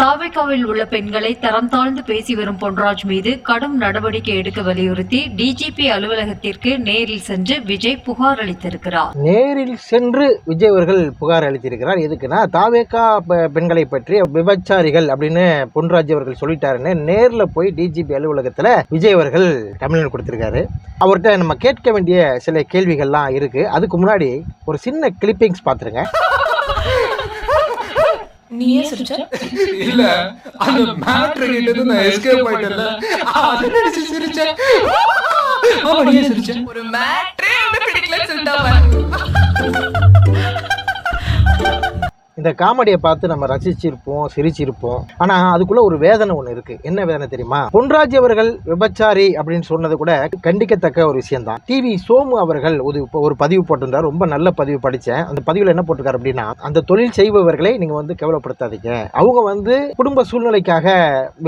தாவேகாவில் உள்ள பெண்களை தரம் தாழ்ந்து பேசி வரும் பொன்ராஜ் மீது கடும் நடவடிக்கை எடுக்க வலியுறுத்தி டிஜிபி அலுவலகத்திற்கு நேரில் சென்று விஜய் புகார் அளித்திருக்கிறார். நேரில் சென்று விஜய் அவர்கள் புகார் அளித்திருக்கிறார். எதுக்குன்னா தாவேகா பெண்களை பற்றி விபச்சாரிகள் அப்படின்னு பொன்ராஜ் அவர்கள் சொல்லிட்டாருன்னு நேரில் போய் டிஜிபி அலுவலகத்தில் விஜய் அவர்கள் கம்ப்ளைண்ட் கொடுத்திருக்காரு. அவர்கிட்ட நம்ம கேட்க வேண்டிய சில கேள்விகள்லாம் இருக்கு. அதுக்கு முன்னாடி ஒரு சின்ன கிளிப்பிங்ஸ் பார்த்துருங்க. நீயே சிரிச்ச இல்ல அந்த மேட்ரு கிட்ட நான் எஸ்கேப் ஆயிட்டேன்ல அது நினைச்சு சிரிச்சேன். ஆமா நீயே சிரிச்ச ஒரு மேட்ரே பிடிக்கல சொல்லிட்டாங்க. இந்த காமெடியை பார்த்து நம்ம ரசிச்சிருப்போம், சிரிச்சிருப்போம். ஆனா அதுக்குள்ள ஒரு வேதனை ஒண்ணு இருக்கு. என்ன வேதனை தெரியுமா? பொன்ராஜ் அவர்கள் விபச்சாரி அப்படின்னு சொன்னது கூட கண்டிக்கத்தக்க ஒரு விஷயம் தான். டிவி சோமு அவர்கள் ஒரு பதிவு போட்டிருந்தார். ரொம்ப நல்ல பதிவு படிச்சேன். அந்த பதிவுல என்ன போட்டிருக்காரு அப்படின்னா, அந்த தொழில் செய்பவர்களை நீங்க கேவலப்படுத்தாதீங்க. அவங்க குடும்ப சூழ்நிலைக்காக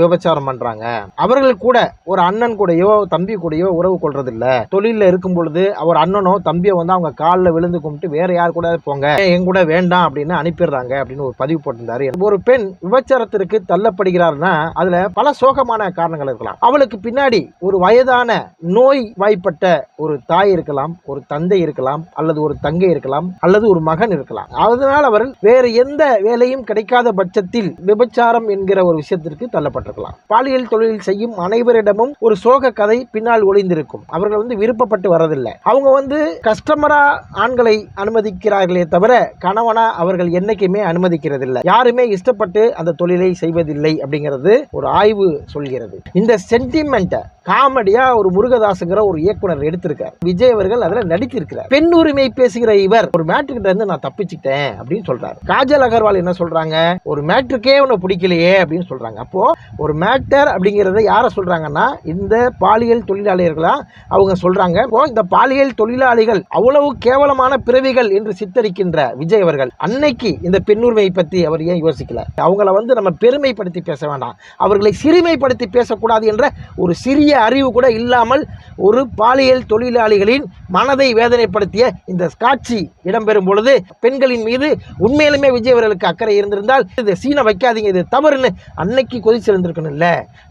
விபச்சாரம் பண்றாங்க. அவர்கள் கூட ஒரு அண்ணன் கூடயோ தம்பி கூடயோ உறவு கொள்றது இல்ல. தொழில இருக்கும் பொழுது அவர் அண்ணனோ தம்பியோ அவங்க காலில் விழுந்து கும்பிட்டு வேற யார் கூட போங்க, என் கூட வேண்டாம் அப்படின்னு அனுப்பிடுறாங்க அப்படின்னு ஒரு பதிவு போட்டிருந்தாரு. ஒரு பெண் விபச்சாரத்திற்கு தள்ளப்படுகிறார்னா அதுல பல சோகமான காரணங்கள் இருக்கலாம். அவளுக்கு பின்னாடி ஒரு வயதான நோய் வாய்ப்பட்ட ஒரு தாய் இருக்கலாம், ஒரு தந்தை இருக்கலாம், அல்லது ஒரு தங்கை இருக்கலாம், அல்லது ஒரு மகன் இருக்கலாம். அதனால் அவர் வேறு எந்த வேலையும் கிடைக்காத பட்சத்தில் விபச்சாரம் என்கிற ஒரு விஷயத்திற்கு தள்ளப்பட்டிருக்கலாம். பாலியல் தொழில் செய்யும் அனைவரிடமும் ஒரு சோக கதை பின்னால் ஒளிந்திருக்கும். அவர்கள் விருப்பப்பட்டு வரதில்லை. அவங்க கஸ்டமரா ஆண்களை அனுமதிக்கிறார்களே தவிர கணவனா அவர்கள் என்னைக்குமே அனுமதிக்கிறதில்லை. யாருமே இஷ்டப்பட்டு அந்த தொழிலை செய்வதில்லை அப்படிங்கிறது ஒரு ஆய்வு சொல்கிறது. இந்த சென்டிமெண்ட்டை காமெடியா ஒரு முருகதாசுங்கிற ஒரு இயக்குனர் எடுத்திருக்கார். விஜய் அவர்கள் அதுல நடித்திருக்கிறார். பெண் உரிமை பேசுகிற இவர் ஒரு மேட்ருக்கிட்ட இருந்து நான் தப்பிச்சுட்டேன் அப்படின்னு சொல்றாரு. காஜல் அகர்வால் என்ன சொல்றாங்க? ஒரு மேட்ருக்கே உன்னை பிடிக்கலையே அப்படின்னு சொல்றாங்க. அப்போ ஒரு மேட்டர் அப்படிங்கறத யார சொல்றாங்கன்னா இந்த பாலியல் தொழிலாளர்களா அவங்க சொல்றாங்க. இந்த பாலியல் தொழிலாளிகள் அவ்வளவு கேவலமான பிறவிகள் என்று சித்தரிக்கின்ற விஜய் அவர்கள் அன்னைக்கு இந்த பெண் உரிமையை பற்றி அவர் ஏன் யோசிக்கல? அவங்கள நம்ம பெருமைப்படுத்தி பேச வேண்டாம், அவர்களை சிறுமைப்படுத்தி பேசக்கூடாது என்ற ஒரு சிறிய அறிவு கூட இல்லாமல் ஒரு பாலியல் தொழிலாளிகளின் மனதை வேதனைப்படுத்திய இந்த காட்சி இடம்பெறும் பொழுது பெண்களின் மீது உண்மையிலுமே விஜய் அவர்களுக்கு அக்கறை இருந்திருந்தால் இது சீனை வைக்காதீங்க, இது தவறுன்னு அன்னைக்கு கொதிச்சு எழுந்திருக்கணும். இல்ல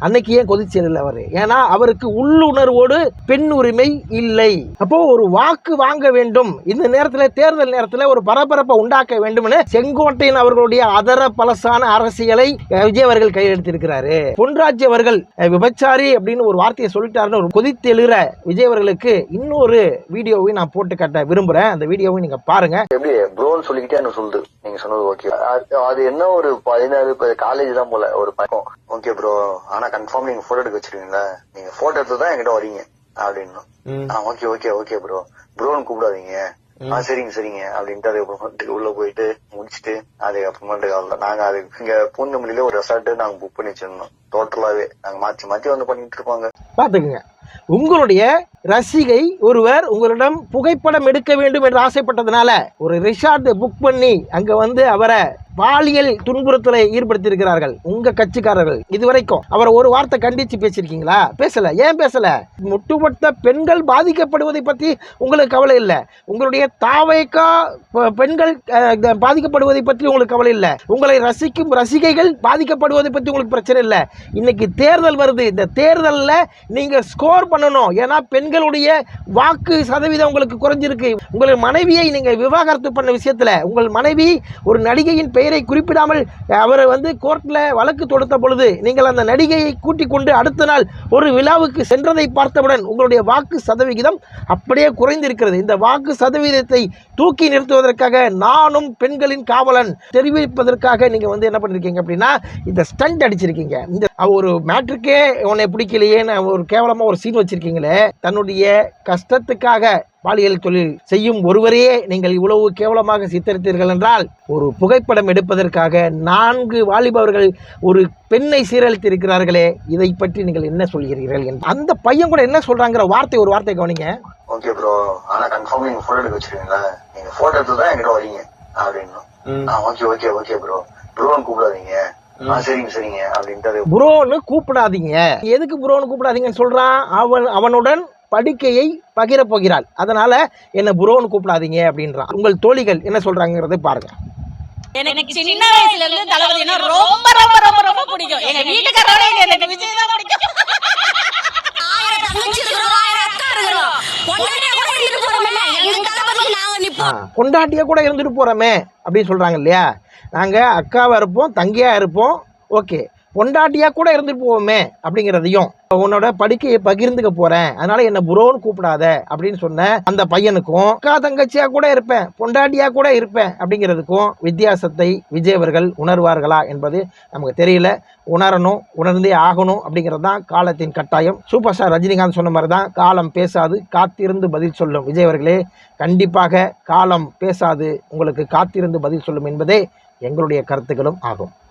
அன்னைக்கு ஏன் கொதிச்சு எழுதல அவரு? ஏன்னா அவருக்கு உள்ளுணர்வோடு பெண் உரிமை இல்லை. அப்போ ஒரு வாக்கு வாங்க வேண்டும், இந்த நேரத்தில் தேர்தல் நேரத்தில் ஒரு பரபரப்பை உண்டாக்க வேண்டும் என செங்கோட்டையன் அவர்களுடைய அதர பலசான அரசியலை விஜய் அவர்கள் கையெழுத்திருக்கிறாரு. பொன்ராஜ் அவர்கள் விபச்சாரி அப்படின்னு ஒரு வார்த்தையை சொல்லிட்டாருன்னு ஒரு கொதித்து எழுகிற விஜய் அவர்களுக்கு இன்னொரு வீடியோவை நான் போட்டு காட்ட விரும்புறேன். அந்த வீடியோவை நீங்க பாருங்க. எப்படி ப்ரோன்னு சொல்லிக்கிட்டே என்ன சொல்லுது? நீங்க சொன்னது ஓகே. அது என்ன ஒரு 16 காலேஜ் தான் போல ஒரு பக்கம். ஓகே ப்ரோ, ஆனா கன்ஃபார்ம் நீங்க போட்டோ எடுக்க வச்சிருக்கீங்களா? நீங்க போட்டோ எடுத்து தான் என்கிட்ட வரீங்க அப்படின்னு. ஓகே ஓகே ஓகே ப்ரோ, ப்ரோன்னு கூப்பிடாதீங்க. சரிங்க அப்படின்ட்டு அதுக்கப்புறமேட்டுக்கு உள்ள போயிட்டு முடிச்சுட்டு அதுக்கப்புறமேட்டுக்கு நாங்க அது இங்க பூந்தமல்லியில ஒரு ரெசார்ட் நாங்க புக் பண்ணி வச்சிருந்தோம். டோட்டலாவே நாங்க மாத்தி பண்ணிட்டு இருப்பாங்க. பாத்துக்குங்க, உங்களுடைய ரசிகை ஒருவர் உங்களிடம் புகைப்படம் எடுக்க வேண்டும் என்று ஆசைப்பட்டதுனால ஒரு ரிசார்ட் புக் பண்ணி அங்க அவரை பாலியல் துன்புறுத்தலை ஈடுபடுத்தி உங்க கட்சிக்காரர்கள். இதுவரைக்கும் அவரை ஒரு வார்த்தை கண்டிச்சு பேசியிருக்கீங்களா? பேசல. ஏன் பேசல? ஒட்டுமொத்த பெண்கள் பாதிக்கப்படுவதை பற்றி உங்களுக்கு கவலை இல்லை. உங்களுடைய தாவேகா பெண்கள் பாதிக்கப்படுவதை பற்றி உங்களுக்கு கவலை இல்லை. உங்களை ரசிக்கும் ரசிகைகள் பாதிக்கப்படுவதை பற்றி உங்களுக்கு பிரச்சனை இல்லை. இன்னைக்கு தேர்தல் வருது. இந்த தேர்தலில் நீங்க ஸ்கோர் பண்ணணும். ஏன்னா பெண்களுடைய வாக்கு சதவீதம் உங்களுக்கு குறைஞ்சிருக்கு. உங்கள் மனைவியை நீங்க விவாகரத்து பண்ண விஷயத்துல உங்கள் மனைவி ஒரு நடிகையின் பெயரை குறிப்பிடாமல் அவர் கோர்ட்ல வழக்கு தொடுத்த பொழுது நீங்கள் அந்த நடிகையை கூட்டிக் கொண்டு அடுத்த நாள் ஒரு விழாவுக்கு சென்றதை பார்த்தவுடன் உங்களுடைய வாக்கு சதவிகிதம் அப்படியே குறைந்திருக்கிறது. இந்த வாக்கு சதவீதத்தை தூக்கி நிறுத்துவதற்காக நானும் பெண்களின் காவலன் தெரிவிப்பதற்காக நீங்க என்ன பண்ணிருக்கீங்க அப்படின்னா இந்த ஸ்டண்ட் அடிச்சிருக்கீங்க. இந்த ஒரு மேட்ருக்கே உன்னை பிடிக்கலையே ஒரு கேவலமா ஒரு சீன் வச்சிருக்கீங்களே. தன்னுடைய கஷ்டத்துக்காக பாலியல் தொழில் செய்யும் ஒருவரையே நீங்கள் இவ்வளவு கேவலமாக சித்தரித்தீர்கள் என்றால் ஒரு புகைப்படம் எடுப்பதற்காக 4 வாலிபவர்கள் ஒரு பெண்ணை சீரழித்திருக்கிறார்களே, இதை பற்றி நீங்கள் என்ன சொல்கிறீர்கள்? அந்த பையன் கூட என்ன சொல்றாங்கிற ஒரு வார்த்தை கவனிங்க. ஓகே ப்ரோ, ஆனா கன்ஃபார்ம் நீங்க போட்டோ எடுக்க வச்சிருக்கீங்களா? நீங்க போட்டோ எடுத்து தான் என்கிட்ட வரீங்க அப்படின்னு. ஓகே ஓகே ஓகே ப்ரோ, ப்ரோன்னு கூப்பிடாதீங்க. சரிங்க அப்படின்ட்டு ப்ரோன்னு கூப்பிடாதீங்க. எதுக்கு ப்ரோன்னு கூப்பிடாதீங்கன்னு சொல்றான்? அவனுடன் படுக்கையை பகிர போகிறாள். அதனால என்ன புரோன்னு கூப்பிடாதீங்க அப்படின்றான். உங்கள் தோழிகள் என்ன சொல்றாங்கிறதை பாருங்க. எனக்கு சின்ன வயசுல இருந்து தளபதினா ரொம்ப ரொம்ப ரொம்ப ரொம்ப பொண்டாட்டியாக கூட இருந்துட்டு போகிறோமே அப்படின்னு சொல்கிறாங்க இல்லையா. நாங்கள் அக்காவாக இருப்போம், தங்கியாக இருப்போம், ஓகே, பொண்டாட்டியாக கூட இருந்துட்டு போவோமே அப்படிங்கிறதையும், உன்னோட படிக்கையை பகிர்ந்துக்க போகிறேன் அதனால என்ன புரோன்னு கூப்பிடாத அப்படின்னு சொன்ன அந்த பையனுக்கும் அக்கா தங்கச்சியாக கூட இருப்பேன், பொண்டாட்டியாக கூட இருப்பேன் அப்படிங்கிறதுக்கும் வித்தியாசத்தை விஜய் அவர்கள் உணர்வார்களா என்பது நமக்கு தெரியல. உணரணும், உணர்ந்தே ஆகணும் அப்படிங்கிறது தான் காலத்தின் கட்டாயம். சூப்பர் ஸ்டார் ரஜினிகாந்த் சொன்ன மாதிரி தான், காலம் பேசாது காத்திருந்து பதில் சொல்லும். விஜய் அவர்களே, கண்டிப்பாக காலம் பேசாது உங்களுக்கு காத்திருந்து பதில் சொல்லும் என்பதே எங்களுடைய கருத்துக்களும் ஆகும்.